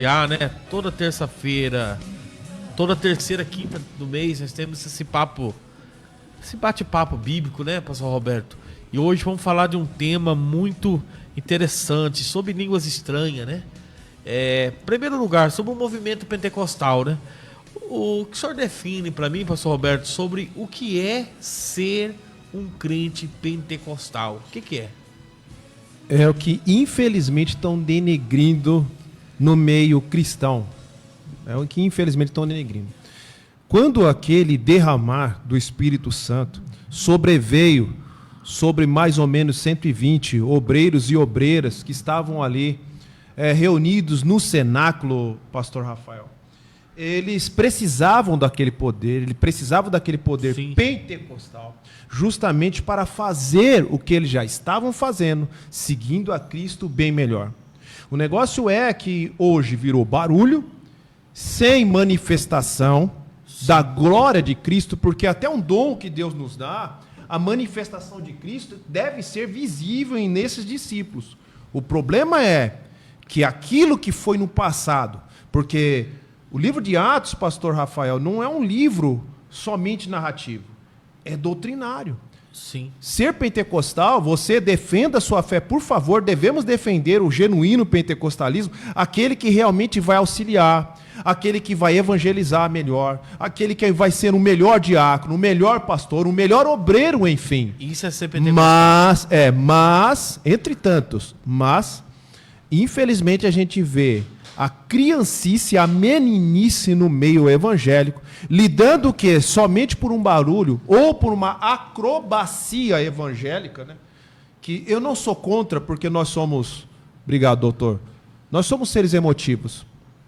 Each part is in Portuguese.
Né? Toda terça-feira, toda terceira quinta do mês, nós temos esse bate-papo bíblico, né, pastor Roberto? E hoje vamos falar de um tema muito interessante, sobre línguas estranhas, né? Em primeiro lugar, sobre o movimento pentecostal, né? O que o senhor define para mim, pastor Roberto, sobre o que é ser um crente pentecostal? O que é? É o que infelizmente estão denegrindo no meio cristão. É o que infelizmente estão denegrindo. Quando aquele derramar do Espírito Santo sobreveio sobre mais ou menos 120 obreiros e obreiras que estavam ali reunidos no cenáculo, pastor Rafael, eles precisavam daquele poder, Sim. pentecostal, justamente para fazer o que eles já estavam fazendo, seguindo a Cristo bem melhor. O negócio é que hoje virou barulho, sem manifestação da glória de Cristo, porque até um dom que Deus nos dá, a manifestação de Cristo deve ser visível nesses discípulos. O problema é que aquilo que foi no passado, porque o livro de Atos, pastor Rafael, não é um livro somente narrativo, é doutrinário. Sim. Ser pentecostal, você defenda a sua fé, por favor, devemos defender o genuíno pentecostalismo, aquele que realmente vai auxiliar, aquele que vai evangelizar melhor, aquele que vai ser o melhor diácono, o melhor pastor, o melhor obreiro, enfim. Isso é ser pentecostal. Mas, entre tantos, infelizmente a gente vê a criancice, a meninice no meio evangélico, lidando o quê? Somente por um barulho ou por uma acrobacia evangélica, né? Que eu não sou contra, porque nós somos... Obrigado, doutor. Nós somos seres emotivos.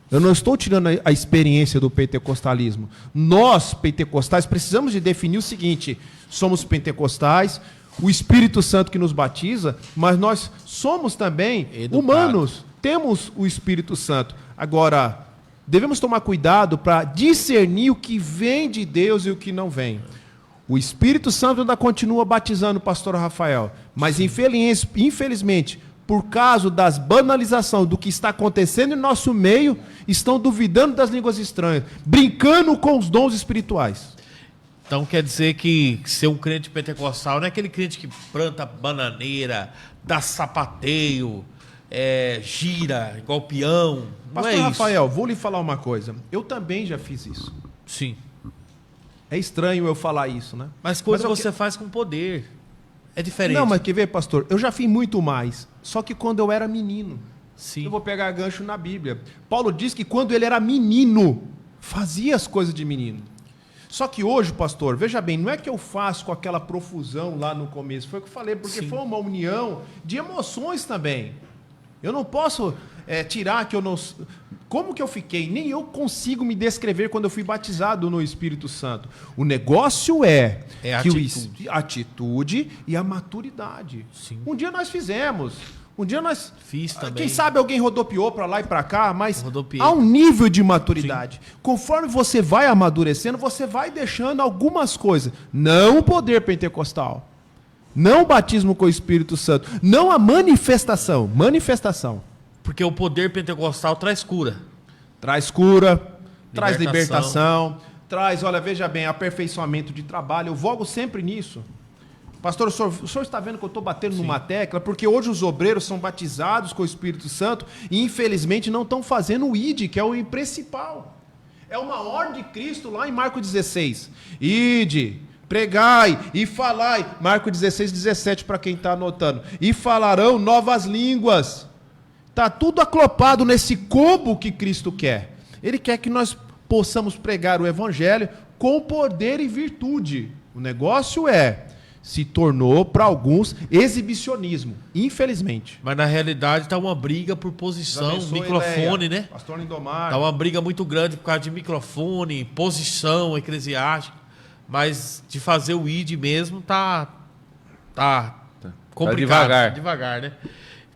Eu não estou tirando a experiência do pentecostalismo. Nós, pentecostais, precisamos de definir o seguinte: somos pentecostais, o Espírito Santo que nos batiza, mas nós somos também humanos. Temos o Espírito Santo. Agora, devemos tomar cuidado para discernir o que vem de Deus e o que não vem. O Espírito Santo ainda continua batizando o pastor Rafael, mas infelizmente, por causa das banalizações do que está acontecendo em nosso meio, estão duvidando das línguas estranhas, brincando com os dons espirituais. Então quer dizer que ser um crente pentecostal não é aquele crente que planta bananeira, dá sapateio, gira, igual peão. Pastor Rafael, vou lhe falar uma coisa. Eu também já fiz isso. Sim. É estranho eu falar isso, né? Mas quando você faz com poder, é diferente. Não, mas quer ver, pastor? Eu já fiz muito mais. Só que quando eu era menino. Sim. Eu vou pegar gancho na Bíblia. Paulo diz que quando ele era menino, fazia as coisas de menino. Só que hoje, pastor, veja bem, não é que eu faço com aquela profusão lá no começo. Foi o que eu falei, porque foi uma união de emoções também. Eu não posso tirar que eu não... Como que eu fiquei? Nem eu consigo me descrever quando eu fui batizado no Espírito Santo. O negócio é que a atitude e a maturidade. Sim. Um dia nós fizemos. Um dia nós... Fiz também. Quem sabe alguém rodopiou para lá e para cá, mas Rodopiei. há um nível de maturidade. Sim. Conforme você vai amadurecendo, você vai deixando algumas coisas. Não o poder pentecostal. Não o batismo com o Espírito Santo. Não a manifestação. Manifestação. Porque o poder pentecostal traz cura. Traz cura, traz libertação, traz, olha, veja bem, aperfeiçoamento de trabalho. Eu vogo sempre nisso. Pastor, o senhor está vendo que eu estou batendo numa tecla? Porque hoje os obreiros são batizados com o Espírito Santo e, infelizmente, não estão fazendo o ID, que é o principal. É uma ordem de Cristo lá em Marcos 16. Ide, pregai e falai. Marcos 16, 17, para quem está anotando. E falarão novas línguas. Está tudo aclopado nesse combo que Cristo quer. Ele quer que nós possamos pregar o Evangelho com poder e virtude. O negócio se tornou para alguns exibicionismo, infelizmente. Mas na realidade está uma briga por posição, microfone, né? Pastor Lindomar. Está uma briga muito grande por causa de microfone, posição eclesiástica. Mas de fazer o ID mesmo tá complicado. Tá devagar, né?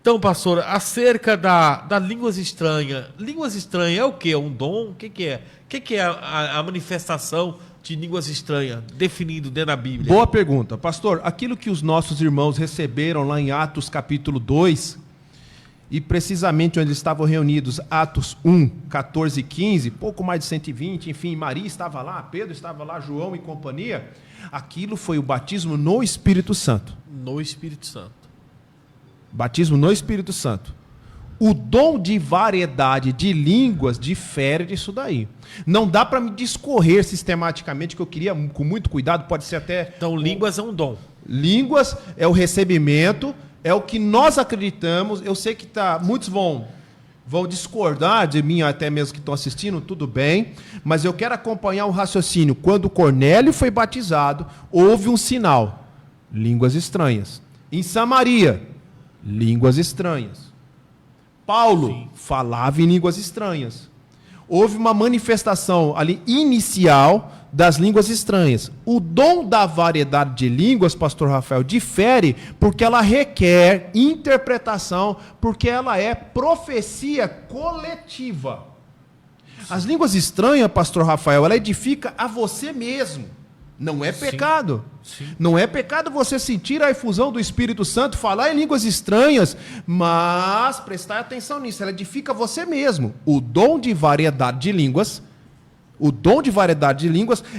Então, pastor, acerca da línguas estranhas. Línguas estranhas é o quê? É um dom? O que é? O que é a manifestação de línguas estranhas definido dentro da Bíblia? Boa pergunta. Pastor, aquilo que os nossos irmãos receberam lá em Atos capítulo 2 e precisamente onde eles estavam reunidos, Atos 1, 14 e 15, pouco mais de 120, enfim, Maria estava lá, Pedro estava lá, João e companhia, aquilo foi o batismo no Espírito Santo. No Espírito Santo. Batismo no Espírito Santo. O dom de variedade de línguas difere disso daí. Não dá para me discorrer sistematicamente, que eu queria com muito cuidado, pode ser até... Então, línguas é um dom. Línguas é o recebimento, é o que nós acreditamos. Eu sei que muitos vão discordar de mim, até mesmo que estão assistindo, tudo bem, mas eu quero acompanhar o raciocínio. Quando Cornélio foi batizado, houve um sinal, línguas estranhas. Em Samaria, línguas estranhas. Paulo falava em línguas estranhas. Houve uma manifestação ali inicial das línguas estranhas. O dom da variedade de línguas, pastor Rafael, difere porque ela requer interpretação, porque ela é profecia coletiva. As línguas estranhas, pastor Rafael, ela edifica a você mesmo. Não é pecado. Sim. Não é pecado você sentir a efusão do Espírito Santo, falar em línguas estranhas, mas prestar atenção nisso, ela edifica você mesmo. O dom de variedade de línguas,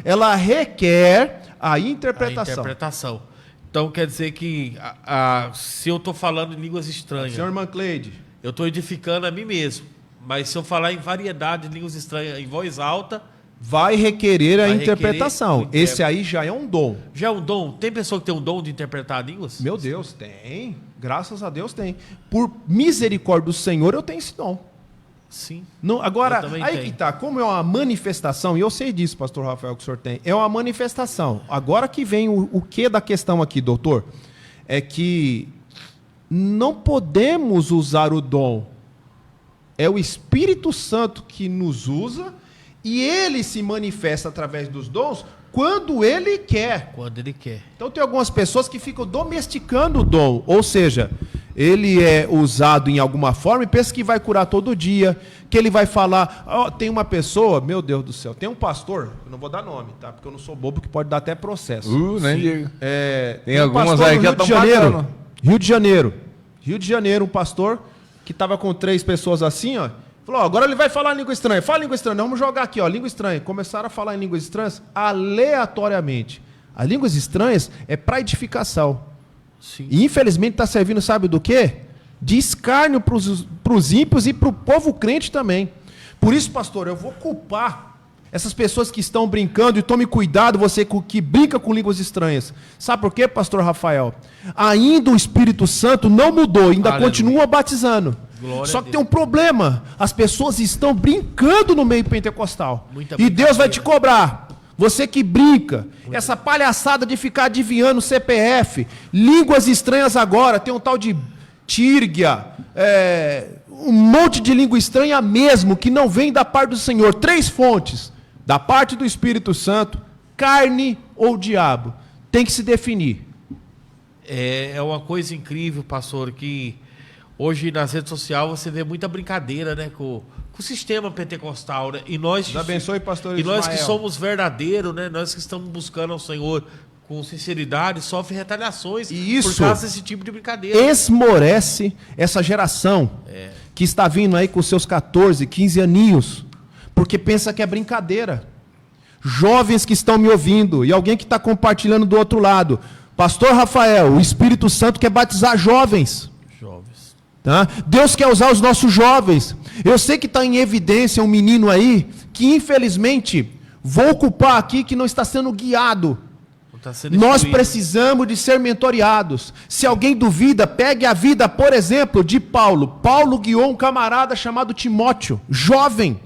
ela requer a interpretação. Então quer dizer que se eu estou falando em línguas estranhas, senhor irmã Cleide, eu estou edificando a mim mesmo. Mas se eu falar em variedade de línguas estranhas em voz alta, vai requerer a interpretação. Esse aí já é um dom. Já é um dom? Tem pessoa que tem um dom de interpretar línguas? Meu Deus, tem. Graças a Deus tem. Por misericórdia do Senhor, eu tenho esse dom. Sim. Não, agora, aí tenho. que tá. Como é uma manifestação, e eu sei disso, pastor Rafael, que o senhor tem. É uma manifestação. Agora que vem o que da questão aqui, doutor? É que não podemos usar o dom. É o Espírito Santo que nos usa. E ele se manifesta através dos dons quando ele quer. Quando ele quer. Então tem algumas pessoas que ficam domesticando o dom. Ou seja, ele é usado em alguma forma e pensa que vai curar todo dia. Que ele vai falar... tem uma pessoa, meu Deus do céu, tem um pastor, eu não vou dar nome, tá? Porque eu não sou bobo, que pode dar até processo. Nem digo. Tem algumas aí que estão pagando. Rio de Janeiro, um pastor que estava com 3 pessoas assim, ó. Falou, agora ele vai falar em língua estranha. Fala em língua estranha. Vamos jogar aqui, ó, língua estranha. Começaram a falar em línguas estranhas aleatoriamente. As línguas estranhas é para edificação. Sim. E infelizmente está servindo, sabe do quê? De escárnio para os ímpios e para o povo crente também. Por isso, pastor, eu vou culpar essas pessoas que estão brincando, e tome cuidado, você que brinca com línguas estranhas. Sabe por quê, pastor Rafael? Ainda o Espírito Santo não mudou, ainda Aleluia. Continua batizando. Glória Só que tem um problema. As pessoas estão brincando no meio pentecostal. E Deus vai te cobrar. Você que brinca. Essa palhaçada de ficar adivinhando CPF. Línguas estranhas agora. Tem um tal de Tírgia. Um monte de língua estranha mesmo. Que não vem da parte do Senhor. 3 fontes. Da parte do Espírito Santo. Carne ou diabo. Tem que se definir. É uma coisa incrível, pastor, que... Hoje nas redes sociais você vê muita brincadeira, né, com o sistema pentecostal, né? E nós, Deus abençoe, pastor Ismael. Ismael. Que somos verdadeiros, né? Nós que estamos buscando ao Senhor com sinceridade, sofrem retaliações por causa desse tipo de brincadeira. Esmorece essa geração que está vindo aí com seus 14, 15 aninhos, porque pensa que é brincadeira. Jovens que estão me ouvindo e alguém que está compartilhando do outro lado. Pastor Rafael, o Espírito Santo quer batizar jovens. Tá? Deus quer usar os nossos jovens. Eu sei que está em evidência um menino aí que infelizmente, vou culpar aqui que não está sendo guiado. Nós precisamos de ser mentoreados. Se alguém duvida, pegue a vida, por exemplo, de Paulo. Paulo guiou um camarada chamado Timóteo, jovem.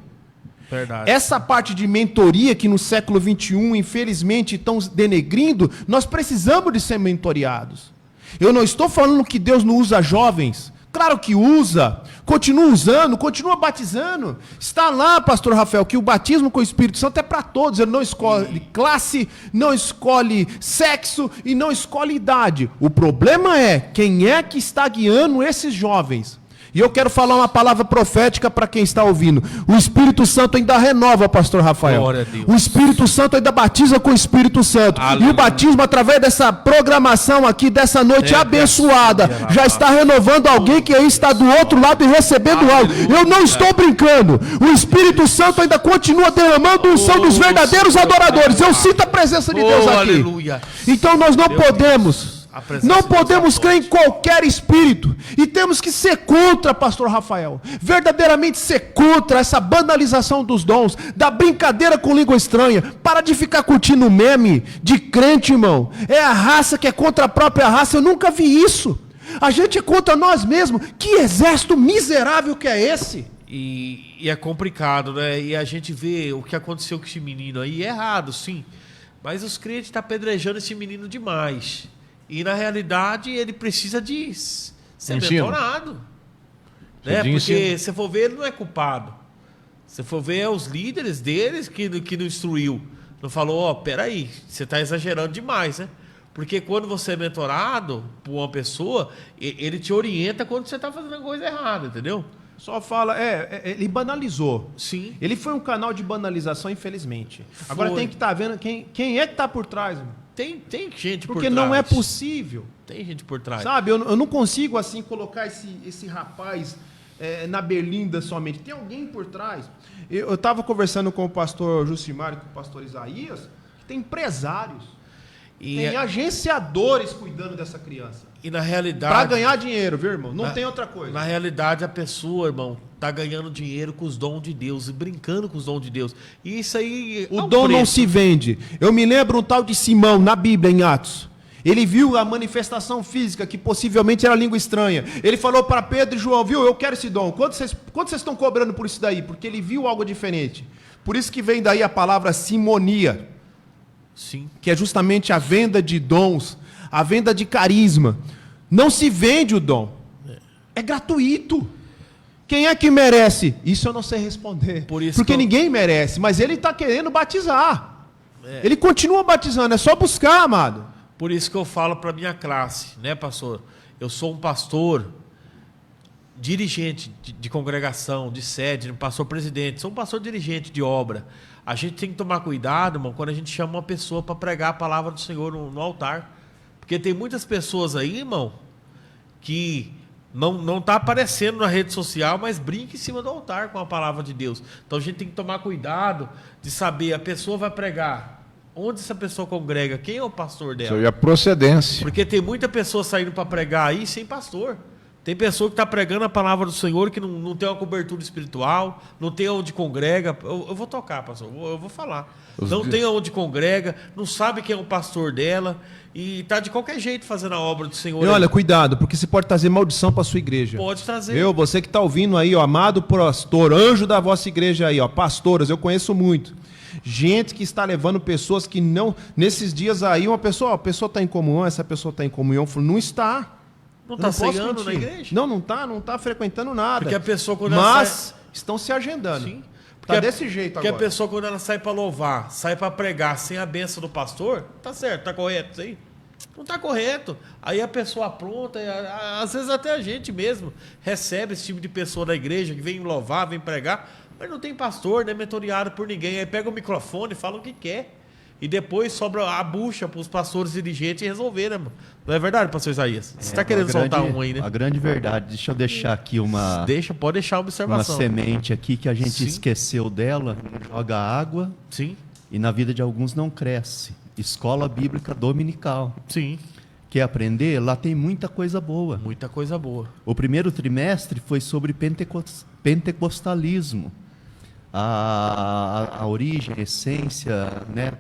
Verdade. Essa parte de mentoria que no século 21, infelizmente, estão denegrindo, nós precisamos de ser mentoreados. Eu não estou falando que Deus não usa jovens. Claro que usa, continua usando, continua batizando. Está lá, pastor Rafael, que o batismo com o Espírito Santo é para todos. Ele não escolhe classe, não escolhe sexo e não escolhe idade. O problema é quem é que está guiando esses jovens. E eu quero falar uma palavra profética para quem está ouvindo. O Espírito Santo ainda renova, pastor Rafael. Glória a Deus. O Espírito Santo ainda batiza com o Espírito Santo. Aleluia. E o batismo, através dessa programação aqui, dessa noite abençoada, já está renovando alguém que aí está do outro lado e recebendo algo. Eu não estou brincando. O Espírito Santo ainda continua derramando o unção dos verdadeiros adoradores. Eu sinto a presença de Deus aqui. Aleluia. Então nós não podemos... A presença Não de Deus podemos é crer em forte. qualquer espírito. E temos que ser contra, pastor Rafael. Verdadeiramente ser contra essa banalização dos dons, da brincadeira com língua estranha. Para de ficar curtindo meme de crente, irmão. É a raça que é contra a própria raça. Eu nunca vi isso. A gente é contra nós mesmos. Que exército miserável que é esse? E é complicado, né? E a gente vê o que aconteceu com esse menino aí. É errado, sim. Mas os crentes estão apedrejando esse menino demais. E na realidade ele precisa de ser mentorado. Né? Porque se for ver, ele não é culpado. Se for ver, é os líderes deles que não instruiu. Não falou, ó, peraí, você está exagerando demais, né? Porque quando você é mentorado por uma pessoa, ele te orienta quando você está fazendo a coisa errada, entendeu? Só fala, ele banalizou. Sim. Ele foi um canal de banalização, infelizmente. Agora tem que estar vendo quem é que está por trás, irmão. Tem gente por trás. Porque não é possível. Tem gente por trás. Sabe, eu não consigo assim colocar esse rapaz na berlinda somente. Tem alguém por trás. Eu estava conversando com o pastor Jucimar e com o pastor Isaías, que tem empresários, tem agenciadores cuidando dessa criança. E na realidade... Para ganhar dinheiro, viu, irmão? Não tem outra coisa. Na realidade, a pessoa, irmão, tá ganhando dinheiro com os dons de Deus e brincando com os dons de Deus. E isso aí... O dom não se vende. Eu me lembro um tal de Simão, na Bíblia, em Atos. Ele viu a manifestação física, que possivelmente era língua estranha. Ele falou para Pedro e João, viu, eu quero esse dom. Quanto vocês estão cobrando por isso daí? Porque ele viu algo diferente. Por isso que vem daí a palavra simonia. Sim. Que é justamente a venda de dons, a venda de carisma. Não se vende o dom. É gratuito. Quem é que merece? Isso eu não sei responder. Porque ninguém merece, mas ele está querendo batizar. Ele continua batizando, é só buscar, amado. Por isso que eu falo para a minha classe, né, pastor? Eu sou um pastor, dirigente de congregação, de sede, um pastor presidente, sou um pastor dirigente de obra. A gente tem que tomar cuidado, irmão, quando a gente chama uma pessoa para pregar a palavra do Senhor no altar. Porque tem muitas pessoas aí, irmão, que não está aparecendo na rede social, mas brinca em cima do altar com a palavra de Deus. Então a gente tem que tomar cuidado de saber, a pessoa vai pregar, onde essa pessoa congrega, quem é o pastor dela. Isso aí é procedência. Porque tem muita pessoa saindo para pregar aí sem pastor. Tem pessoa que está pregando a palavra do Senhor que não tem uma cobertura espiritual, não tem onde congrega. Eu vou tocar, pastor, eu vou falar. Não tem onde congrega, não sabe quem é o pastor dela e está de qualquer jeito fazendo a obra do Senhor. E olha, cuidado, porque você pode trazer maldição para sua igreja. Pode trazer. Você que está ouvindo aí, ó, amado pastor, anjo da vossa igreja aí, ó, pastoras, eu conheço muito. Gente que está levando pessoas que não... Nesses dias aí, a pessoa está em comunhão, essa pessoa está em comunhão, não está. Não está ceiando na igreja? Não está frequentando nada. Porque a pessoa quando estão se agendando. Sim. Está desse jeito agora. Porque a pessoa quando ela sai para louvar, sai para pregar sem a bênção do pastor, tá certo, tá correto isso aí? Não está correto. Aí a pessoa apronta, às vezes até a gente mesmo recebe esse tipo de pessoa da igreja que vem louvar, vem pregar, mas não tem pastor, não é mentoreado por ninguém. Aí pega o microfone e fala o que quer. E depois sobra a bucha para os pastores dirigentes resolver, né, mano? Não é verdade, pastor Isaías? Você está querendo soltar um aí, né? A grande verdade. Deixa eu deixar aqui uma... Pode deixar uma observação. Uma semente aqui que a gente esqueceu dela, joga água. Sim. E na vida de alguns não cresce. Escola Bíblica Dominical. Sim. Quer aprender? Lá tem muita coisa boa. Muita coisa boa. O primeiro trimestre foi sobre pentecostalismo. A origem, a essência, né?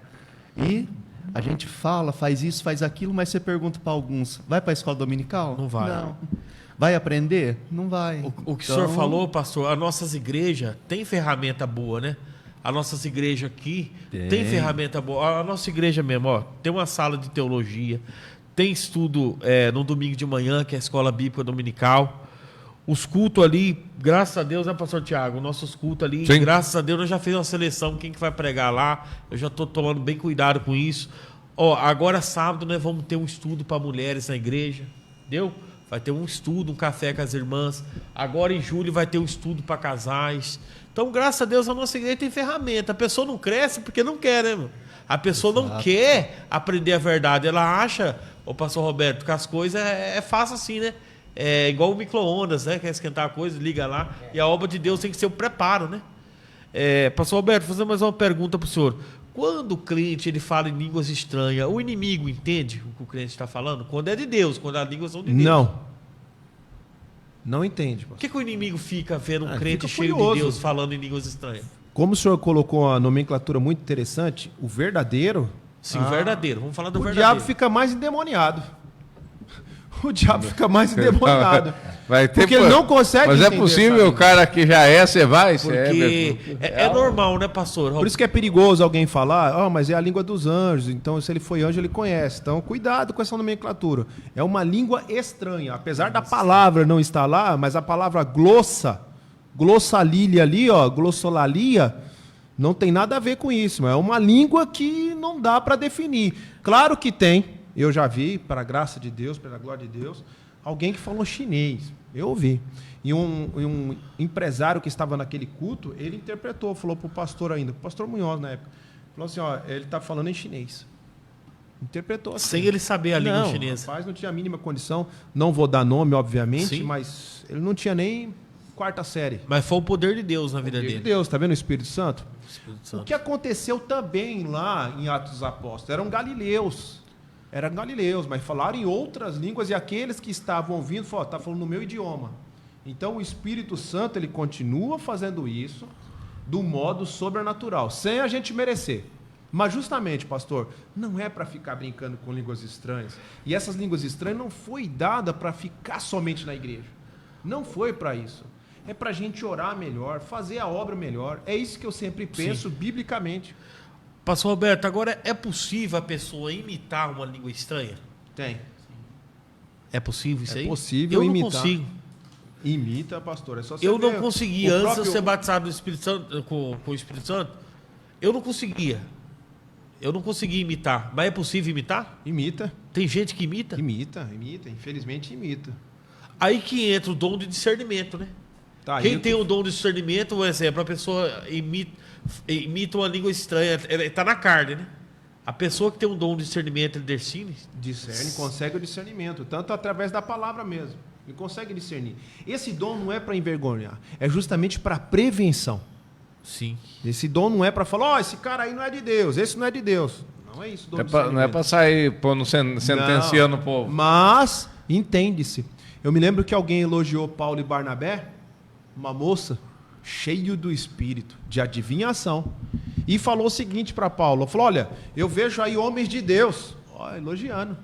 E a gente fala, faz isso, faz aquilo, mas você pergunta para alguns, vai para a escola dominical? Não vai. Não. Vai aprender? Não vai. O que o senhor falou, pastor, as nossas igrejas têm ferramenta boa, né? As nossas igrejas aqui tem ferramenta boa. A nossa igreja mesmo, ó, tem uma sala de teologia, tem estudo no domingo de manhã, que é a escola bíblica dominical. Os cultos ali, graças a Deus, né, pastor Tiago? Nossos cultos ali, Sim. Graças a Deus, nós já fizemos uma seleção, quem que vai pregar lá. Eu já estou tomando bem cuidado com isso. Ó, agora sábado nós vamos ter um estudo para mulheres na igreja. Entendeu? vai ter um estudo, um café com as irmãs. Agora em julho vai ter um estudo para casais. Então, graças a Deus, a nossa igreja tem ferramenta. A pessoa não cresce porque não quer, né, mano? A pessoa não quer aprender a verdade. Ela acha, ô pastor Roberto, que as coisas é fácil assim, né? É igual o micro-ondas, né? Quer esquentar a coisa, liga lá. E a obra de Deus tem que ser o preparo, né? Pastor Roberto, vou fazer mais uma pergunta para o senhor. Quando o crente ele fala em línguas estranhas, o inimigo entende o que o crente está falando? Quando é de Deus, quando as línguas são de Deus. Não entende. Por que o inimigo fica vendo um crente fica cheio curioso. de Deus falando em línguas estranhas? Como o senhor colocou uma nomenclatura muito interessante, o verdadeiro... Sim, o verdadeiro. Vamos falar do o verdadeiro. diabo fica mais endemoniado. O diabo fica mais endemoniado. Vai ter, porque ele não consegue Mas é entender possível essa o cara que já você vai? Porque é normal, né, pastor? Por isso que é perigoso alguém falar, mas é a língua dos anjos, então se ele foi anjo, ele conhece. Então, cuidado com essa nomenclatura. É uma língua estranha. Apesar da palavra não estar lá, mas a palavra glossalilia ali, glossolalia, não tem nada a ver com isso. É uma língua que não dá para definir. Claro que tem. Eu já vi, para a graça de Deus, pela glória de Deus, alguém que falou chinês. Eu ouvi. E um empresário que estava naquele culto, ele interpretou, falou para o pastor ainda, o pastor Munhoz na época, falou assim, ele está falando em chinês. Interpretou assim. Sem ele saber a língua chinesa. O rapaz não tinha a mínima condição, não vou dar nome, obviamente, Sim. mas ele não tinha nem quarta série. Mas foi o poder de Deus na vida Poder dele. de Deus, está vendo o Espírito Santo? Espírito Santo. O que aconteceu também lá em Atos dos Apóstolos? Eram galileus, mas falaram em outras línguas e aqueles que estavam ouvindo falaram, está falando no meu idioma. Então o Espírito Santo ele continua fazendo isso do modo sobrenatural, sem a gente merecer. Mas justamente, pastor, não é para ficar brincando com línguas estranhas. E essas línguas estranhas não foi dada para ficar somente na igreja. Não foi para isso. É para a gente orar melhor, fazer a obra melhor. É isso que eu sempre penso biblicamente. Pastor Roberto, agora é possível a pessoa imitar uma língua estranha? Tem. É possível isso aí? É possível eu não imitar. consigo. Imita, pastor. É só você Eu não ver consegui, o antes próprio- de eu ser batizado do Espírito Santo, com o Espírito Santo, eu não conseguia. Eu não conseguia imitar. Mas é possível imitar? Imita. Tem gente que imita? Imita. Infelizmente imita. Aí que entra o dom de discernimento, né? Tá, Quem aí tem o dom de discernimento, por exemplo, a pessoa imita uma língua estranha, está na carne, né? A pessoa que tem um dom de discernimento, ele discerne, consegue o discernimento, tanto através da palavra mesmo. Ele consegue discernir. Esse dom não é para envergonhar, é justamente para prevenção. Sim. Esse dom não é para falar, esse cara aí não é de Deus, esse não é de Deus. Não é isso, dom de Não é discernimento. para sair sentenciando o povo. Mas, entende-se. Eu me lembro que alguém elogiou Paulo e Barnabé, uma moça, cheio do espírito, de adivinhação, e falou o seguinte para Paulo, falou, olha, eu vejo aí homens de Deus, elogiando.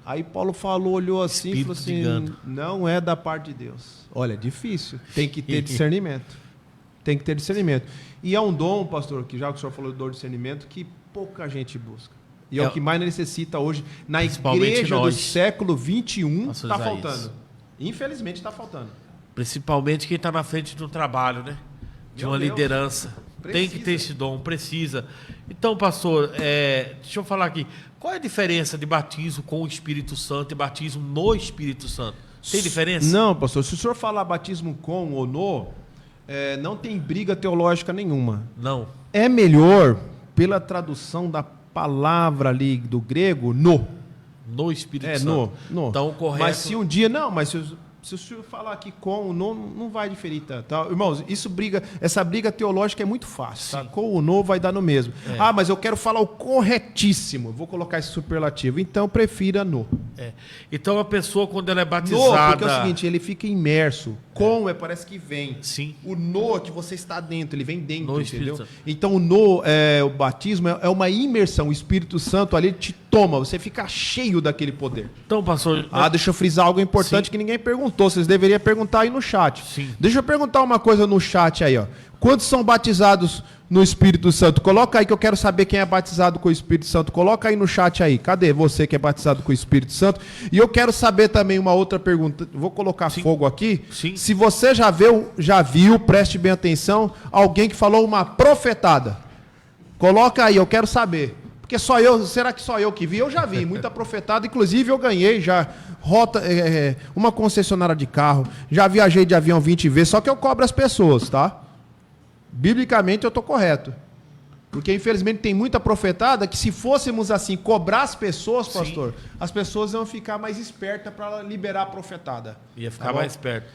Aí Paulo falou, olhou assim e falou assim, não é da parte de Deus. Olha, é difícil, tem que ter discernimento. Tem que ter discernimento. E é um dom, pastor, que já que o senhor falou do dom de discernimento, que pouca gente busca. E é o que mais necessita hoje na igreja do século XXI, está faltando. Infelizmente está faltando. Principalmente quem está na frente de um trabalho, né? De uma liderança. Tem que ter esse dom, precisa. Então, pastor, deixa eu falar aqui. Qual é a diferença de batismo com o Espírito Santo e batismo no Espírito Santo? Tem diferença? Não, pastor. Se o senhor falar batismo com ou no, não tem briga teológica nenhuma. Não. É melhor, pela tradução da palavra ali do grego, no. No Espírito Santo. No. Então, o correto... Mas se um dia... Não, mas se o senhor falar aqui com ou no, não vai diferir tanto. Tá? Irmãos, essa briga teológica é muito fácil. Tá? Com ou no vai dar no mesmo. Mas eu quero falar o corretíssimo. Vou colocar esse superlativo. Então, prefira no. Então, a pessoa, quando ela é batizada... No, porque é o seguinte, ele fica imerso. Com parece que vem. Sim. O no é que você está dentro, ele vem dentro, No entendeu? Espírito. Então, o batismo é uma imersão. O Espírito Santo ali te toma, você fica cheio daquele poder. Então, pastor... Deixa eu frisar algo importante que ninguém perguntou. Vocês deveriam perguntar aí no chat. Sim. Deixa eu perguntar uma coisa no chat aí, ó. Quantos são batizados no Espírito Santo? Coloca aí que eu quero saber quem é batizado com o Espírito Santo. Coloca aí no chat aí. Cadê você que é batizado com o Espírito Santo? E eu quero saber também uma outra pergunta. Vou colocar fogo aqui. Sim. Se você já viu, preste bem atenção, alguém que falou uma profetada. Coloca aí, eu quero saber. Porque será que só eu que vi? Eu já vi, muita profetada, inclusive eu ganhei já uma concessionária de carro, já viajei de avião 20 vezes, só que eu cobro as pessoas, tá? Biblicamente eu estou correto. Porque, infelizmente, tem muita profetada que, se fôssemos assim, cobrar as pessoas, pastor, sim, as pessoas iam ficar mais espertas para liberar a profetada. Ia ficar mais esperto.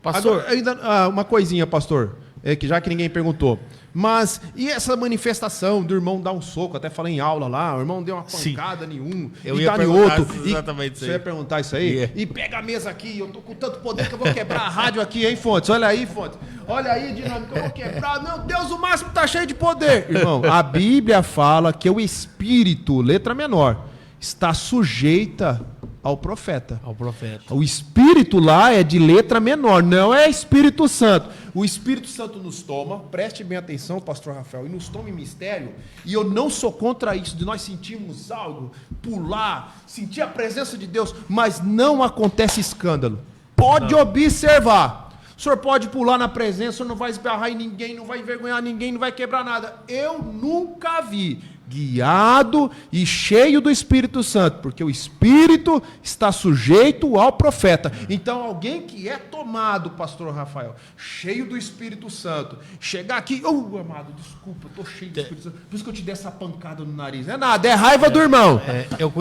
Pastor, agora, ainda, uma coisinha, pastor, que já que ninguém perguntou. Mas, e essa manifestação do irmão dar um soco? Até falei em aula lá, o irmão deu uma pancada em um, eu e ia dá em outro. Exatamente isso aí. Você ia perguntar isso aí? Yeah. E pega a mesa aqui, eu tô com tanto poder que eu vou quebrar a rádio aqui, hein, Fontes? Olha aí, Fontes. Olha aí, dinâmica, eu vou quebrar. Meu Deus, o máximo tá cheio de poder. Irmão, a Bíblia fala que o espírito, letra menor, está sujeita ao profeta. Ao profeta. O Espírito lá é de letra menor, não é Espírito Santo. O Espírito Santo nos toma, preste bem atenção, pastor Rafael, e nos toma em mistério, e eu não sou contra isso, de nós sentirmos algo, pular, sentir a presença de Deus, mas não acontece escândalo. Pode observar. O senhor pode pular na presença, o senhor não vai esbarrar em ninguém, não vai envergonhar ninguém, não vai quebrar nada. Eu nunca vi. Guiado e cheio do Espírito Santo, porque o Espírito está sujeito ao profeta. Então, alguém que é tomado, pastor Rafael, cheio do Espírito Santo, chegar aqui, amado, desculpa, eu estou cheio do Espírito Santo, por isso que eu te dei essa pancada no nariz. É nada, é raiva do irmão.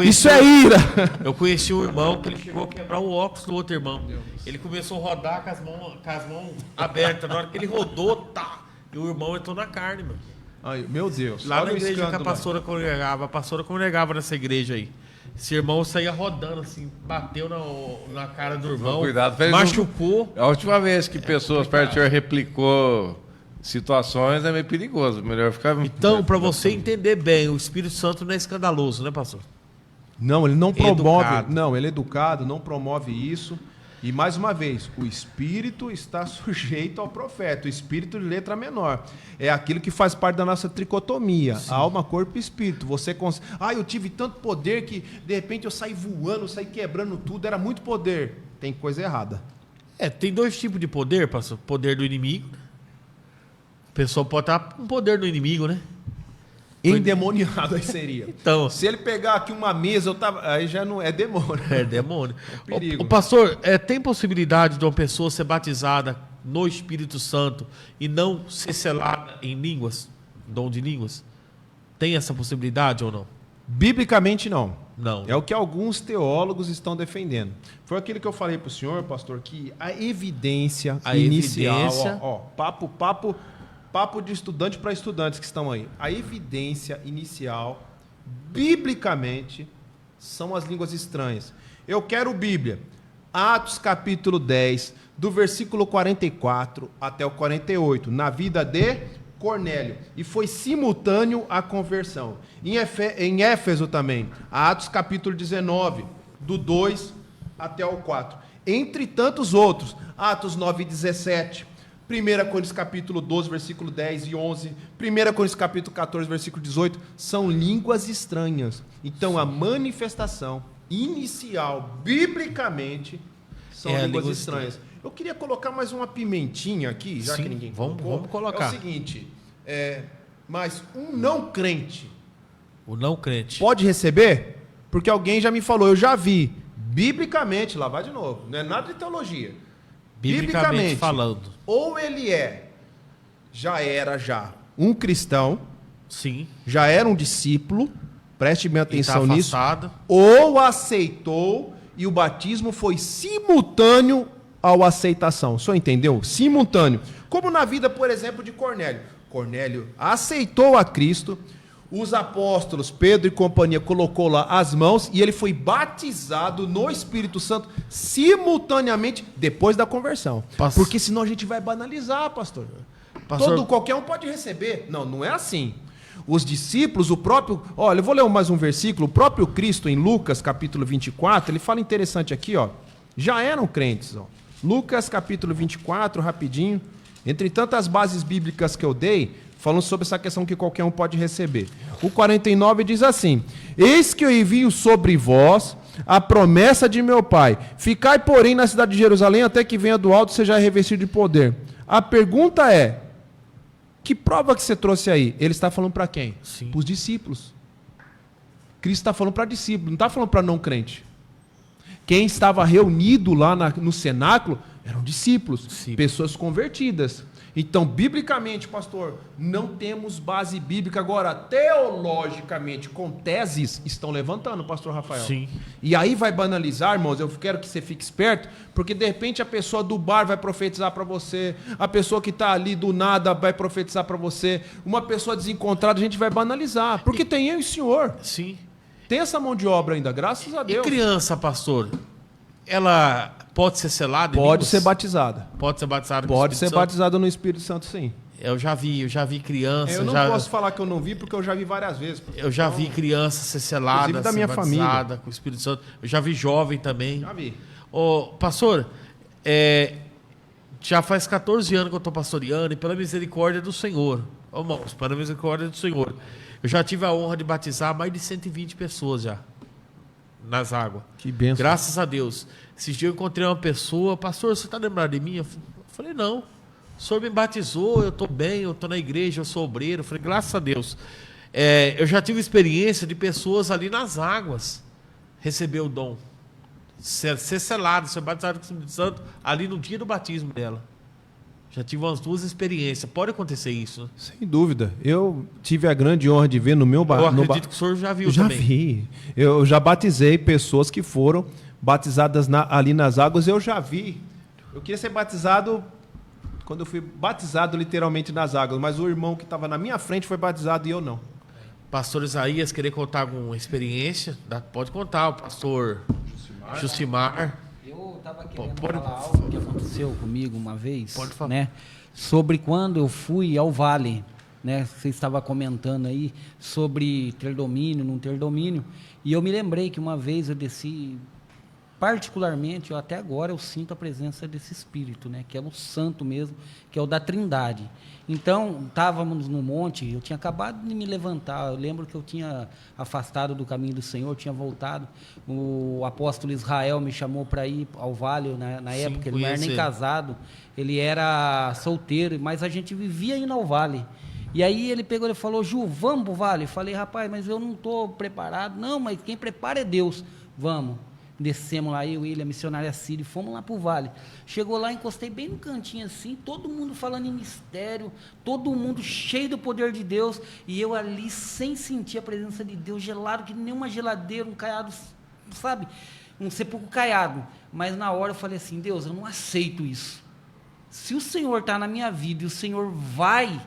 Isso é ira. Eu conheci um irmão que ele chegou a quebrar o óculos do outro irmão. Ele começou a rodar com as mãos abertas. Na hora que ele rodou, e o irmão entrou na carne, mano. Ai, meu Deus. Lá na igreja que a pastora congregava nessa igreja aí. Esse irmão saía rodando assim, bateu na cara do irmão, cuidado, machucou. A última vez que pessoas perto do senhor replicou situações é meio perigoso, melhor ficar... Então, para você entender bem, o Espírito Santo não é escandaloso, né, pastor? Não, ele não promove, Educado. não, ele é educado, não promove isso. E mais uma vez, o espírito está sujeito ao profeta, o espírito de letra menor. É aquilo que faz parte da nossa tricotomia, alma, corpo e espírito. Você eu tive tanto poder que de repente eu saí voando, saí quebrando tudo, era muito poder. Tem coisa errada. Tem dois tipos de poder, pastor. Poder do inimigo. A pessoa pode estar com poder do inimigo, né? Endemoniado aí seria. Então, se ele pegar aqui uma mesa, aí já não é demônio. É demônio. Perigo. O pastor, tem possibilidade de uma pessoa ser batizada no Espírito Santo e não ser selada em línguas, dom de línguas? Tem essa possibilidade ou não? Biblicamente não. Não. É o que alguns teólogos estão defendendo. Foi aquilo que eu falei para o senhor, pastor, que a evidência inicial... Papo de estudante para estudantes que estão aí. A evidência inicial, biblicamente, são as línguas estranhas. Eu quero Bíblia. Atos capítulo 10, do versículo 44 até o 48, na vida de Cornélio. E foi simultâneo a conversão. Em Éfeso também, Atos capítulo 19, do 2 até o 4. Entre tantos outros, Atos 9 e 17, 1 Coríntios capítulo 12, versículo 10 e 11, 1 Coríntios capítulo 14, versículo 18, são línguas estranhas. Então, a manifestação inicial, biblicamente, são línguas estranhas. Eu queria colocar mais uma pimentinha aqui, já que ninguém colocou. Vamos colocar. É o seguinte, mas um não crente... O não crente. Pode receber? Porque alguém já me falou, eu já vi, biblicamente, lá vai de novo, não é nada de teologia. Biblicamente falando. Ou ele já era um cristão, sim, já era um discípulo, preste bem atenção nisso, afastado, ou aceitou e o batismo foi simultâneo à aceitação. O senhor entendeu? Simultâneo. Como na vida, por exemplo, de Cornélio. Cornélio aceitou a Cristo, os apóstolos, Pedro e companhia, colocou lá as mãos e ele foi batizado no Espírito Santo simultaneamente depois da conversão. Porque senão a gente vai banalizar, pastor. Qualquer um pode receber. Não, não é assim. Os discípulos, o próprio... Olha, eu vou ler mais um versículo. O próprio Cristo, em Lucas, capítulo 24, ele fala interessante aqui, ó. Já eram crentes, ó. Lucas, capítulo 24, rapidinho. Entre tantas bases bíblicas que eu dei... falando sobre essa questão que qualquer um pode receber. O 49 diz assim: eis que eu envio sobre vós a promessa de meu Pai. Ficai, porém, na cidade de Jerusalém, até que venha do alto e seja revestido de poder. A pergunta é, que prova que você trouxe aí? Ele está falando para quem? Para os discípulos. Cristo está falando para discípulos, não está falando para não crente. Quem estava reunido lá no cenáculo eram discípulos, Sim. pessoas convertidas. Então, biblicamente, pastor, não temos base bíblica. Agora, teologicamente, com teses, estão levantando, pastor Rafael. Sim. E aí vai banalizar, irmãos, eu quero que você fique esperto, porque de repente a pessoa do bar vai profetizar para você, a pessoa que está ali do nada vai profetizar para você, uma pessoa desencontrada a gente vai banalizar, porque tem eu e o senhor. Sim. Tem essa mão de obra ainda, graças a E Deus. criança, pastor, ela pode ser selada? em Pode línguas? ser batizada. Pode ser batizada com o Pode Espírito ser Santo? batizada no Espírito Santo, sim. Eu já vi criança. Eu não já, posso falar que eu não vi, porque eu já vi várias vezes. Eu já vi criança ser selada, Inclusive da ser minha batizada com o Espírito Santo. Eu já vi jovem também. Já vi. Ô, pastor, já faz 14 anos que eu estou pastoreando e pela misericórdia do Senhor, irmãos, pela misericórdia do Senhor, eu já tive a honra de batizar mais de 120 pessoas já nas águas. Que bênção. Graças a Deus. Esses dias eu encontrei uma pessoa, pastor, você está lembrado de mim? Eu falei, não. O senhor me batizou, eu estou bem, eu estou na igreja, eu sou obreiro. Eu falei, graças a Deus. Eu já tive experiência de pessoas ali nas águas receber o dom. Ser selado, ser batizado com o Espírito Santo ali no dia do batismo dela. Já tive umas 2 experiências. Pode acontecer isso, né? Sem dúvida. Eu tive a grande honra de ver no meu Eu acredito que o senhor já viu já também. vi. Eu já batizei pessoas que foram batizadas ali nas águas. Eu já vi. Eu queria ser batizado quando eu fui batizado literalmente nas águas, mas o irmão que estava na minha frente foi batizado e eu não. Pastor Isaías, querer contar alguma experiência? Pode contar, o pastor Jucimar. Eu estava querendo Pode- falar algo que aconteceu comigo uma vez, Pode falar. né? Sobre quando eu fui ao Vale, né? Você estava comentando aí sobre ter domínio, não ter domínio, e eu me lembrei que uma vez eu desci, particularmente, até agora eu sinto a presença desse Espírito, né? Que é o Santo mesmo, que é o da Trindade. Então, estávamos no monte, eu tinha acabado de me levantar, eu lembro que eu tinha afastado do caminho do Senhor, tinha voltado, o apóstolo Israel me chamou para ir ao Vale, na Sim, época, ele não era nem conheci. casado, ele era solteiro, mas a gente vivia indo ao Vale. E aí ele pegou e falou, Ju, vamos pro Vale? Eu falei, rapaz, mas eu não estou preparado. Não, mas quem prepara é Deus. Vamos. Descemos lá, eu, ele, a missionária Sírio, fomos lá pro Vale. Chegou lá, encostei bem no cantinho assim, todo mundo falando em mistério, todo mundo cheio do poder de Deus, e eu ali sem sentir a presença de Deus, gelado que nem uma geladeira, um caiado, sabe? Um sepulcro caiado. Mas na hora eu falei assim, Deus, eu não aceito isso. Se o Senhor está na minha vida e o Senhor vai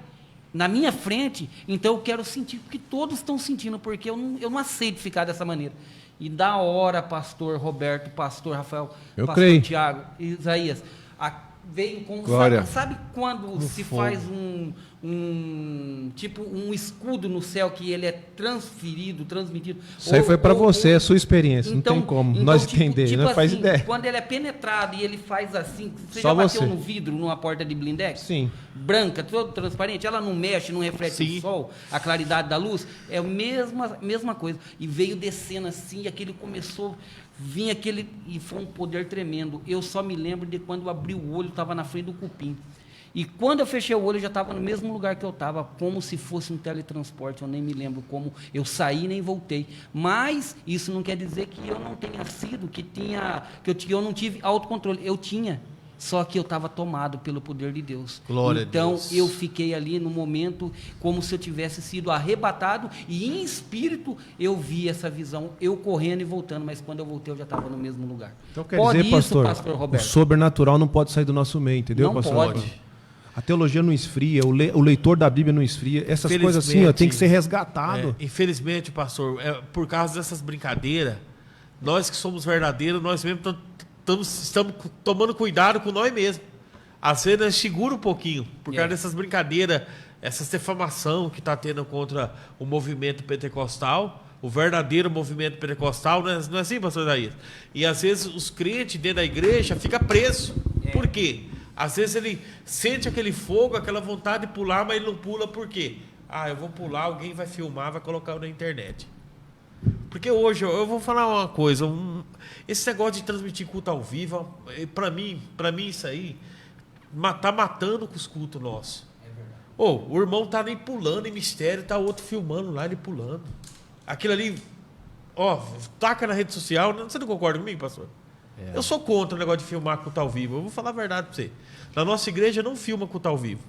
na minha frente, então eu quero sentir, porque todos estão sentindo, porque eu não aceito ficar dessa maneira. E da hora, pastor Roberto, pastor Rafael, Eu pastor creio. Tiago, Isaías, veio com... Glória. Sabe quando se faz tipo um escudo no céu que ele é transmitido? Isso aí foi para você, a sua experiência. Então, não tem como nós entender, não faz assim, ideia. Quando ele é penetrado e ele faz assim, você Só já bateu você. no vidro, numa porta de blindex? Sim. Branca, todo transparente, ela não mexe, não reflete Sim. o sol, a claridade da luz, é a mesma coisa. E veio descendo assim, e aquele começou, vinha aquele, e foi um poder tremendo. Eu só me lembro de quando eu abri o olho, estava na frente do cupim. E quando eu fechei o olho, eu já estava no mesmo lugar que eu estava, como se fosse um teletransporte. Eu nem me lembro como eu saí nem voltei. Mas isso não quer dizer que eu não tenha sido, que eu não tive autocontrole. Eu tinha, só que eu estava tomado pelo poder de Deus. Glória a então Deus. eu fiquei ali no momento como se eu tivesse sido arrebatado e em espírito eu vi essa visão, eu correndo e voltando, mas quando eu voltei eu já estava no mesmo lugar. Então quer Pode dizer, isso, pastor, o Roberto? sobrenatural não pode sair do nosso meio, entendeu, Não pastor? pode. A teologia não esfria, o leitor da Bíblia não esfria. Essas coisas assim, ó, tem que ser resgatado. Infelizmente, pastor, por causa dessas brincadeiras, nós que somos verdadeiros, nós mesmos estamos tomando cuidado com nós mesmos. Às vezes nós segura um pouquinho, por causa dessas brincadeiras, essa defamação que está tendo contra o movimento pentecostal, o verdadeiro movimento pentecostal, não é assim, pastor Isaías? E às vezes os crentes dentro da igreja ficam presos. Por quê? Às vezes ele sente aquele fogo, aquela vontade de pular, mas ele não pula por quê? Eu vou pular, alguém vai filmar, vai colocar na internet. Porque hoje, eu vou falar uma coisa, esse negócio de transmitir culto ao vivo, para mim isso aí, tá matando com os cultos nossos. O irmão tá nem pulando em mistério, tá outro filmando lá, ele pulando. Aquilo ali, taca na rede social, você não concorda comigo, pastor? Eu sou contra o negócio de filmar culto ao vivo. Eu vou falar a verdade para você. Na nossa igreja não filma culto ao vivo.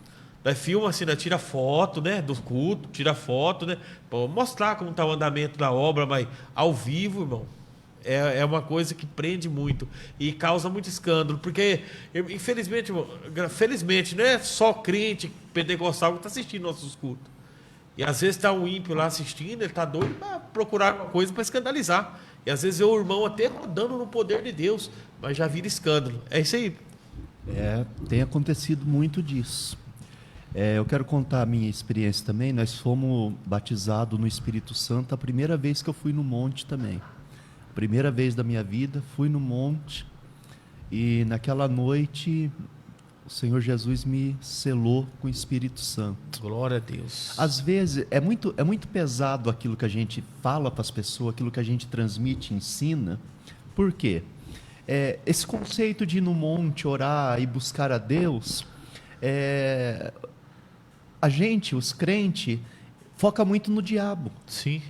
Nós filma assim, tira foto, né, do culto, tira foto, né, para mostrar como está o andamento da obra, mas ao vivo, irmão, é uma coisa que prende muito e causa muito escândalo, porque, infelizmente, irmão, felizmente, não é só crente pentecostal que está assistindo nossos cultos. E às vezes está um ímpio lá assistindo, ele está doido para procurar uma coisa para escandalizar. E às vezes é o irmão até rodando no poder de Deus, mas já vira escândalo. É isso aí. Tem acontecido muito disso. Eu quero contar a minha experiência também. Nós fomos batizados no Espírito Santo a primeira vez que eu fui no monte também. Primeira vez da minha vida, fui no monte e naquela noite o Senhor Jesus me selou com o Espírito Santo. Glória a Deus. Às vezes é muito pesado aquilo que a gente fala para as pessoas, aquilo que a gente transmite, ensina. Por quê? Esse conceito de ir no monte, orar e buscar a Deus, a gente, os crentes, foca muito no diabo. Sim.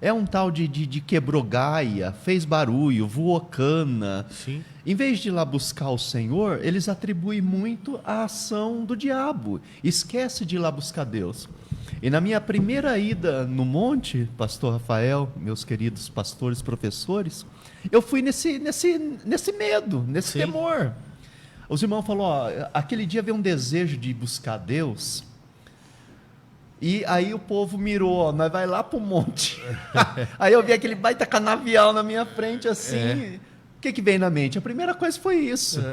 É um tal de quebrou gaia, fez barulho, voou cana. Sim. Em vez de ir lá buscar o Senhor, eles atribuem muito a ação do diabo. Esquece de ir lá buscar Deus. E na minha primeira ida no monte, pastor Rafael, meus queridos pastores, professores, eu fui nesse medo, nesse Sim. temor. Os irmãos falaram, aquele dia veio um desejo de buscar Deus. E aí o povo mirou, nós vai lá pro monte. Aí eu vi aquele baita canavial na minha frente, assim. O que veio na mente? A primeira coisa foi isso.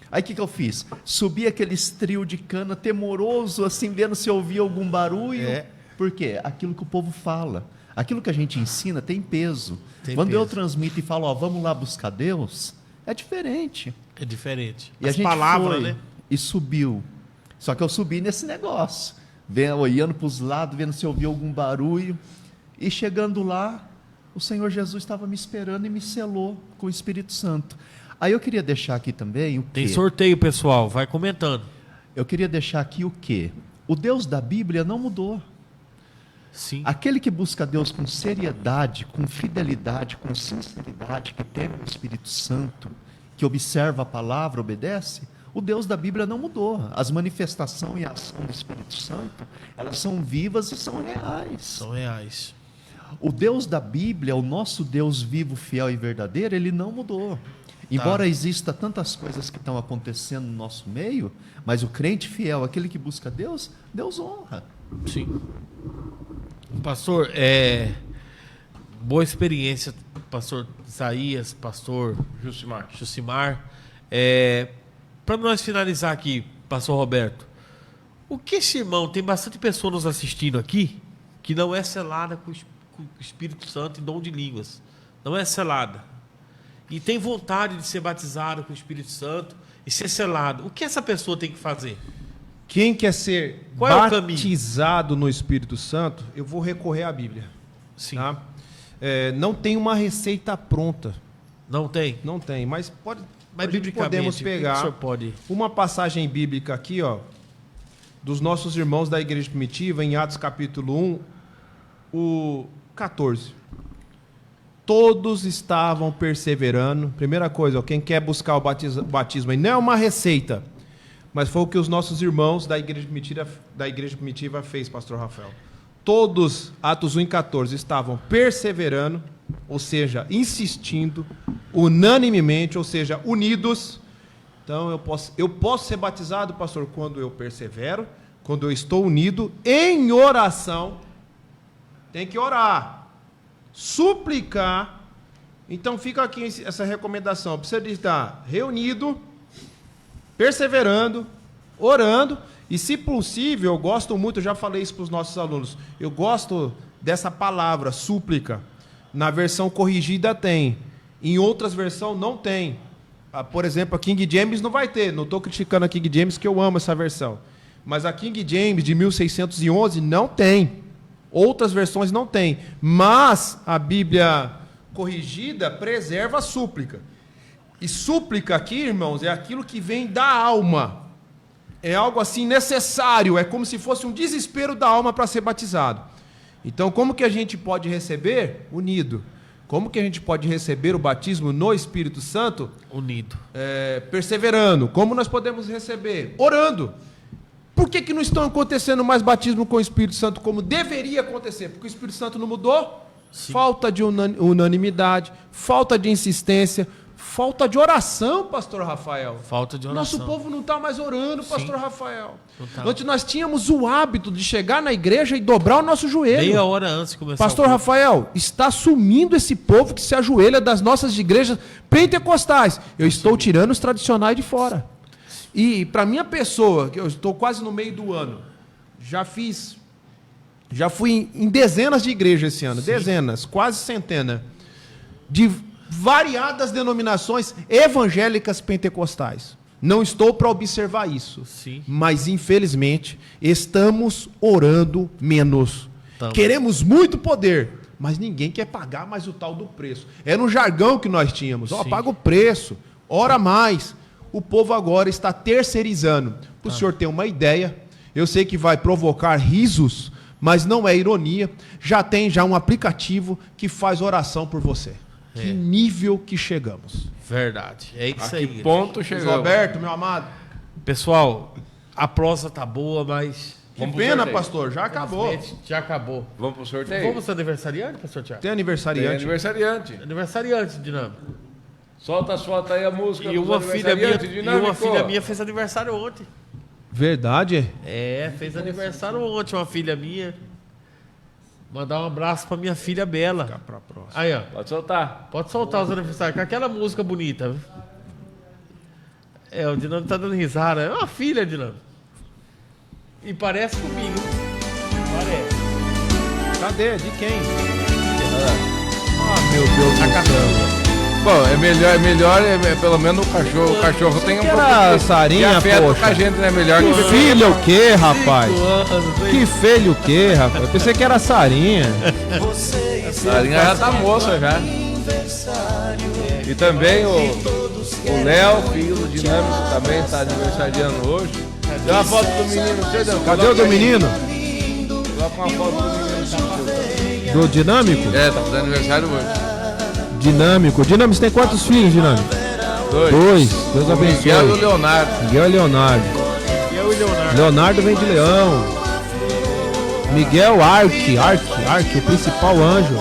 Aí o que eu fiz? Subi aqueles trio de cana, temoroso, assim, vendo se ouvia algum barulho. Por quê? Aquilo que o povo fala. Aquilo que a gente ensina tem peso. Quando eu transmito e falo, vamos lá buscar Deus, é diferente. É diferente. E a gente palavras, foi né? E subiu. Só que eu subi nesse negócio. Olhando para os lados, vendo se ouvia algum barulho. E chegando lá, o Senhor Jesus estava me esperando e me selou com o Espírito Santo. Aí eu queria deixar aqui também o quê? Tem sorteio, pessoal. Vai comentando. Eu queria deixar aqui o quê? O Deus da Bíblia não mudou. Sim. Aquele que busca Deus com seriedade, com fidelidade, com sinceridade, que tem o Espírito Santo, que observa a palavra, obedece, o Deus da Bíblia não mudou. As manifestações e a ação do Espírito Santo, elas são vivas e são reais. São reais. O Deus da Bíblia, o nosso Deus vivo, fiel e verdadeiro, ele não mudou. Embora exista tantas coisas que estão acontecendo no nosso meio, mas o crente fiel, aquele que busca Deus, Deus honra. Sim. Pastor, boa experiência, pastor Isaías, pastor Jucimar. Para nós finalizar aqui, pastor Roberto, o que esse irmão, tem bastante pessoas nos assistindo aqui, que não é selada com o Espírito Santo e dom de línguas. Não é selada. E tem vontade de ser batizado com o Espírito Santo e ser selado. O que essa pessoa tem que fazer? Quem quer ser Qual é o caminho? batizado no Espírito Santo, eu vou recorrer à Bíblia. Sim. Tá? Não tem uma receita pronta. Não tem? Não tem, mas Mas biblicamente, podemos o que pegar o senhor pode... uma passagem bíblica aqui, dos nossos irmãos da Igreja Primitiva, em Atos capítulo 1, o 14. Todos estavam perseverando. Primeira coisa, quem quer buscar o batismo aí, não é uma receita, mas foi o que os nossos irmãos da Igreja Primitiva fez, pastor Rafael. Todos, Atos 1:14, estavam perseverando, ou seja, insistindo, unanimemente, ou seja, unidos. Então eu posso ser batizado, pastor, quando eu persevero, quando eu estou unido em oração. Tem que orar, suplicar. Então fica aqui essa recomendação. Precisa de estar reunido, perseverando, orando. E se possível, eu gosto muito, eu já falei isso para os nossos alunos, eu gosto dessa palavra, súplica. Na versão corrigida tem, em outras versões não tem. Por exemplo, a King James não vai ter, não estou criticando a King James, que eu amo essa versão. Mas a King James de 1611 não tem. Outras versões não tem. Mas a Bíblia corrigida preserva a súplica. E súplica aqui, irmãos, é aquilo que vem da alma. É algo assim necessário, é como se fosse um desespero da alma para ser batizado. Então, como que a gente pode receber? Unido. Como que a gente pode receber o batismo no Espírito Santo? Unido. Perseverando. Como nós podemos receber? Orando. Por que não estão acontecendo mais batismo com o Espírito Santo como deveria acontecer? Porque o Espírito Santo não mudou? Sim. Falta de unanimidade, falta de insistência, falta de oração, pastor Rafael. Falta de oração. Nosso povo não está mais orando, pastor Rafael. Não tá. Antes nós tínhamos o hábito de chegar na igreja e dobrar o nosso joelho. Meia hora antes de começar Pastor o culto. Rafael, está sumindo esse povo que se ajoelha das nossas igrejas pentecostais. Eu estou tirando os tradicionais de fora. E para minha pessoa, que eu estou quase no meio do ano, já fui em dezenas de igrejas esse ano, dezenas, quase centena, de variadas denominações evangélicas pentecostais. Não estou para observar isso, Sim. mas infelizmente estamos orando menos. Estamos. Queremos muito poder, mas ninguém quer pagar mais o tal do preço. Era um jargão que nós tínhamos. Sim. Paga o preço, ora mais. O povo agora está terceirizando. Para o senhor ter uma ideia, eu sei que vai provocar risos, mas não é ironia. Já tem um aplicativo que faz oração por você. Que nível que chegamos. Verdade. É isso A aí. que ponto chegou? Roberto, meu amado. Pessoal, a prosa tá boa, mas... Que Vamos pro pena, sorteio. pastor. Já acabou. infelizmente, já acabou. Vamos pro sorteio? Vamos ser aniversariante, pastor Tiago? Tem Tem aniversariante. aniversariante. Aniversariante, Dinâmico. Solta as fotos aí, a música E dos uma filha minha, aniversariantes, Dinâmico. fez aniversário ontem. Verdade? Fez aniversário ontem, uma filha minha. Mandar um abraço pra minha filha Bela. Pra próxima. Aí, ó. Pode soltar. Pode soltar os aniversários, com aquela música bonita. O Dinâmico tá dando risada. É uma filha, Dinâmico. E parece comigo. Parece. Cadê? De quem? Ah, meu Deus do céu. Bom, é melhor pelo menos o cachorro tem um que era pouco a Sarinha, de afeto poxa? com a gente, né? Melhor Que que filho o quê, rapaz? 5 anos, Que filho o quê, rapaz? Eu pensei que era a Sarinha. a Sarinha já tá moça já. E também o Léo, filho do Dinâmico, também tá aniversariando hoje. Tem uma foto do menino, você deu? Cadê o do menino? Coloca uma foto do menino. Do Dinâmico? É, tá fazendo aniversário hoje. Dinâmico. Dinâmico, você tem quantos filhos, Dinâmico? 2. Deus O Miguel e o abençoe. Leonardo. Miguel e Leonardo. Eu e Leonardo. Leonardo vem de Leão. Miguel Arque, o principal anjo.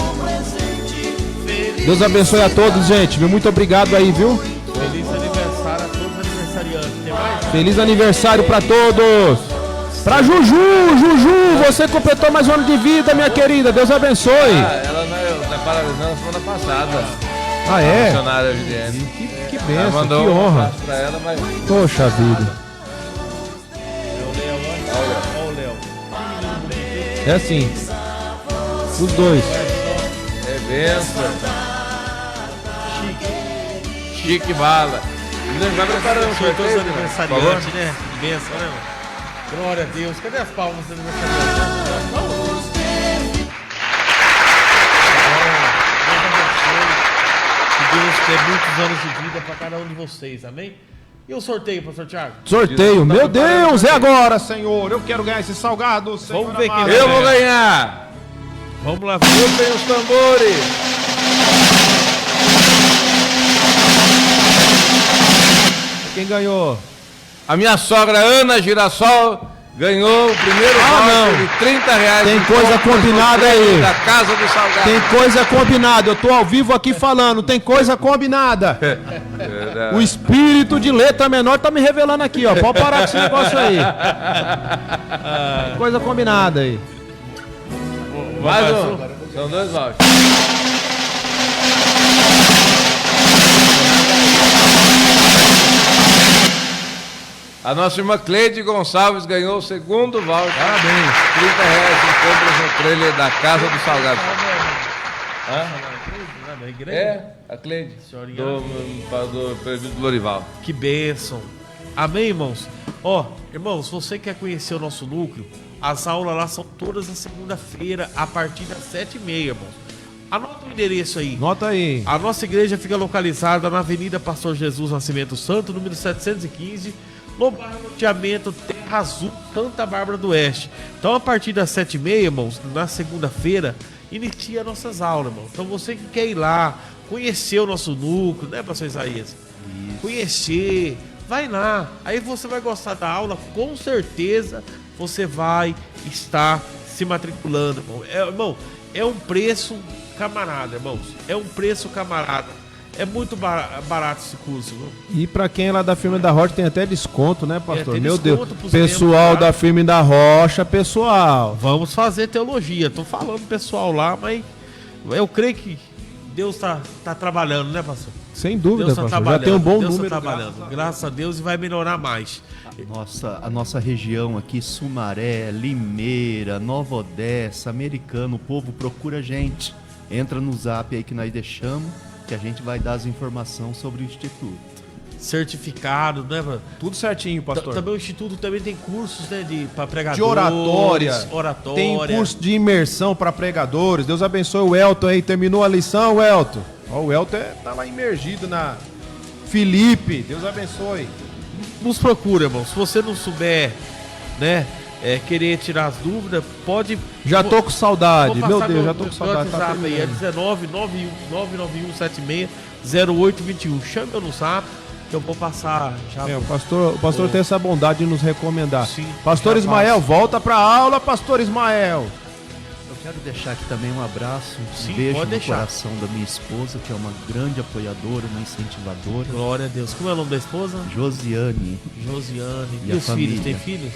Deus abençoe a todos, gente. Muito obrigado aí, viu? Feliz aniversário a todos os aniversariantes. Tem mais? Feliz aniversário pra todos. Pra Juju, você completou mais um ano de vida, minha querida. Deus abençoe. Ela tá paralisando a semana passada. Ah, é? Funcionária Juliane. Que Ela benção, mandou que um honra. abraço pra ela, mas... Poxa vida. Olha o Léo. É assim. Os dois. É benção. Chique bala. E vai preparando o Todos os sorteio, por favor. aniversariantes, né? Benção, né, mano? Glória a Deus. Cadê as palmas dos aniversariantes? Que Deus dê muitos anos de vida para cada um de vocês, amém? E o sorteio, pastor Thiago? Sorteio. Meu Deus, é agora, Senhor. Eu quero ganhar esse salgado, Senhor. Vamos ver quem amado. vai Eu vou ganhar. Vamos lá. Eu tenho os tambores. Quem ganhou? A minha sogra Ana Girassol ganhou o primeiro voucher de R$30. Tem de coisa compras combinada no aí. Da Casa do Salgado. Tem coisa combinada. Eu tô ao vivo aqui falando. Tem coisa combinada. O espírito de letra menor tá me revelando aqui, ó. Pode parar com esse negócio aí. Tem coisa combinada aí. Mais um. São 2 vouchers. A nossa irmã Cleide Gonçalves ganhou o segundo voucher. Parabéns. R$30 em compras no trailer da Casa do Salgado. Da igreja? É, a Cleide. Senhorinha. Do presbítero Lorival. Que bênção. Amém, irmãos? Ó, irmãos, você quer conhecer o nosso núcleo? As aulas lá são todas na segunda-feira, a partir das 7h30, irmãos. Anota o endereço aí. Nota aí. A nossa igreja fica localizada na Avenida Pastor Jesus Nascimento Santo, número 715, no bairro Loteamento Terra Azul, Santa Bárbara do Oeste. Então, a partir das 7h30, irmãos, na segunda-feira, inicia nossas aulas, irmão. Então você que quer ir lá, conhecer o nosso núcleo, né, pastor Isaías? Conhecer, vai lá. Aí você vai gostar da aula, com certeza você vai estar se matriculando, irmão. Irmão, é um preço camarada, irmãos. É um preço camarada. É muito barato esse curso, viu? E pra quem é lá da Firme da Rocha tem até desconto, né, pastor? tem Meu desconto Deus. pros Pessoal membros, da tá? Firme da Rocha, pessoal. Vamos fazer teologia. Tô falando pessoal lá, mas eu creio que Deus tá trabalhando, né, pastor? Sem dúvida, Deus tá pastor. Já trabalhando. tem um bom Deus número. tá trabalhando. Graças a Deus, e vai melhorar mais. A nossa região aqui, Sumaré, Limeira, Nova Odessa, Americano, o povo procura a gente. Entra no zap aí que nós deixamos, que a gente vai dar as informações sobre o Instituto. Certificado, né, mano? Tudo certinho, pastor. Também o Instituto também tem cursos, né, para pregadores. De oratória. Oratória. Tem curso de imersão para pregadores. Deus abençoe o Elton aí. Terminou a lição, Elton? Ó, o Elton tá lá imergido na Felipe. Deus abençoe. Nos procura, irmão. Se você não souber, né, querer tirar as dúvidas, pode... Já tô com saudade. Vou Meu passar Deus, já tô com meu saudade. Tá WhatsApp aí, é terminando. 1991760821. Chama eu no zap que eu vou passar já. O pastor tem essa bondade de nos recomendar. Sim, Pastor já Ismael, passo. volta pra aula, Pastor Ismael. Eu quero deixar aqui também um abraço, Sim, um beijo pode no deixar. coração da minha esposa, que é uma grande apoiadora, uma incentivadora, Glória a Deus. Como é o nome da esposa? Josiane, Josiane. E E a os família? filhos? Tem filhos?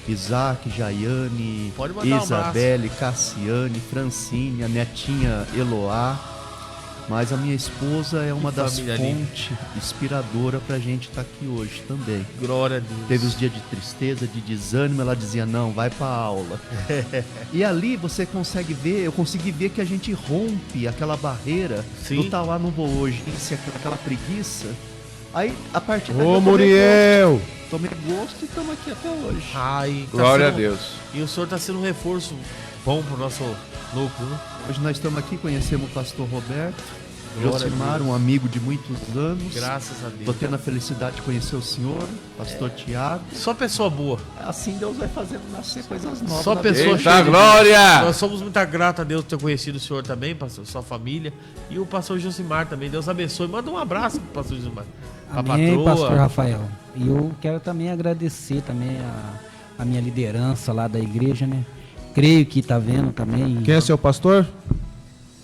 Isaac, Jaiane, Pode mandar um Isabelle, Cassiane, Francine, a netinha Eloá. Mas a minha esposa é uma Que das família linda. fontes inspiradoras pra gente estar aqui hoje também. Glória a Deus. Teve os dias de tristeza, de desânimo, ela dizia, não, vai pra aula. E ali você consegue ver, eu consegui ver que a gente rompe aquela barreira Sim. do tá lá, não vou hoje, aquela preguiça. Aí, a partir daí, Ô, eu Muriel. tomei gosto e estamos aqui até hoje. Ai, tá Glória a sendo- Deus. E o senhor está sendo um reforço bom pro nosso núcleo, né? Hoje nós estamos aqui, conhecemos o pastor Roberto, Glória a Josimar, Deus. um amigo de muitos anos. Graças a Deus. Estou tendo a felicidade de conhecer o senhor, pastor Tiago. Só pessoa boa. Assim Deus vai fazendo nascer coisas novas. Só na pessoa vida. Eita glória! Nós somos muito gratos a Deus por ter conhecido o senhor também, pastor, sua família. E o pastor Josimar também. Deus abençoe. Manda um abraço pro pastor Josimar. A Amém, patroa. pastor Rafael. E eu quero também agradecer também a minha liderança lá da igreja, né? Creio que tá vendo também. Quem é seu pastor?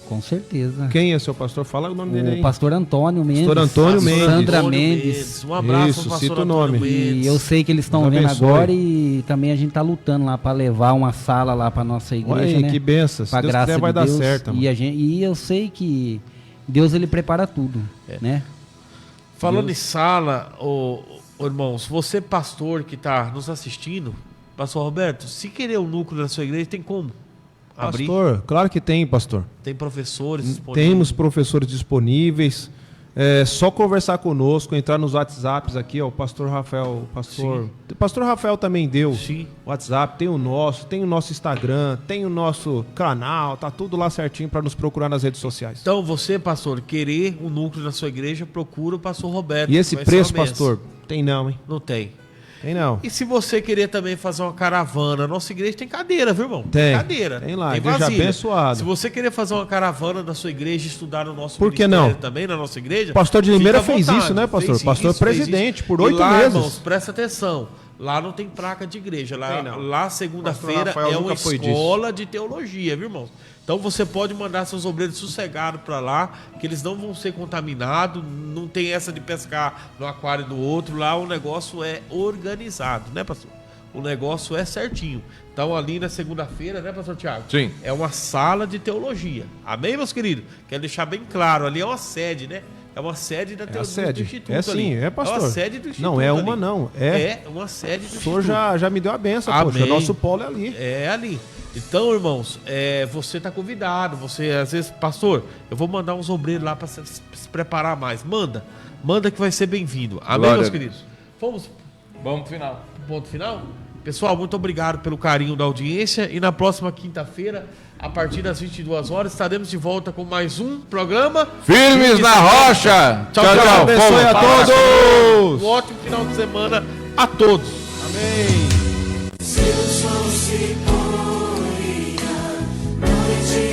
Com certeza. Quem é seu pastor? Fala o nome dele aí. O pastor Antônio Mendes. Pastor Antônio Mendes. Sandra Antônio Mendes. Um abraço Isso, pro pastor cita o Antônio nome. Mendes. E eu sei que eles estão Deus vendo abençoe. agora e também a gente tá lutando lá para levar uma sala lá para nossa igreja, Olha aí, né? que benção. Se Pra Deus graça quiser vai de dar Deus. certo. E, e eu sei que Deus ele prepara tudo, né? Falando em sala, irmãos, você pastor que está nos assistindo, pastor Roberto, se querer o núcleo da sua igreja, tem como abrir? Pastor, claro que tem, pastor. Tem professores disponíveis? Temos professores disponíveis. É só conversar conosco, entrar nos WhatsApps aqui, ó, o pastor Rafael, pastor Rafael também deu Sim. WhatsApp, tem o nosso Instagram, tem o nosso canal, tá tudo lá certinho para nos procurar nas redes sociais. Então, você, pastor, querer um núcleo na sua igreja, procura o pastor Roberto. E esse vai ser preço, uma benção. pastor, tem não, hein? Não tem. Tem não. E se você querer também fazer uma caravana, nossa igreja tem cadeira, viu, irmão? Tem. Cadeira. Tem lá, igreja vasilha. abençoada. Se você querer fazer uma caravana da sua igreja, estudar no nosso Por que ministério não? também, na nossa igreja... O pastor de Limeira fica à fez vontade. isso, né, pastor? Fez Pastor isso, fez presidente, isso. por E 8 lá, meses. irmãos, presta atenção. Lá não tem placa de igreja. Lá, Tem não. lá segunda-feira, Pastor Rafael é uma nunca foi escola de teologia, viu, irmãos? Então você pode mandar seus obreiros sossegados para lá, que eles não vão ser contaminados, não tem essa de pescar no aquário do outro. Lá o negócio é organizado, né, pastor? O negócio é certinho. Então ali na segunda-feira, né, pastor Tiago? Sim. É uma sala de teologia. Amém, meus queridos? Quero deixar bem claro, ali é uma sede, né? É uma sede da É a teologia sede. do Instituto É sim, ali. é, pastor. É uma sede do Instituto Não é uma, ali. não. É uma sede do O senhor Instituto. já me deu a benção, Amém. poxa. Nosso polo é ali. É ali. Então, irmãos, você está convidado. Você, às vezes, pastor, eu vou mandar uns obreiros lá para se preparar mais. Manda que vai ser bem-vindo. Amém, Glória meus a Deus. queridos? Vamos Vamos pro final. pro ponto final? Pessoal, muito obrigado pelo carinho da audiência. E na próxima quinta-feira, a partir das 22 horas, estaremos de volta com mais um programa. Firmes na rocha. Tchau, Deus tchau. abençoe a Fala. todos. Um ótimo final de semana a todos. Amém. Se o sol se põe, noite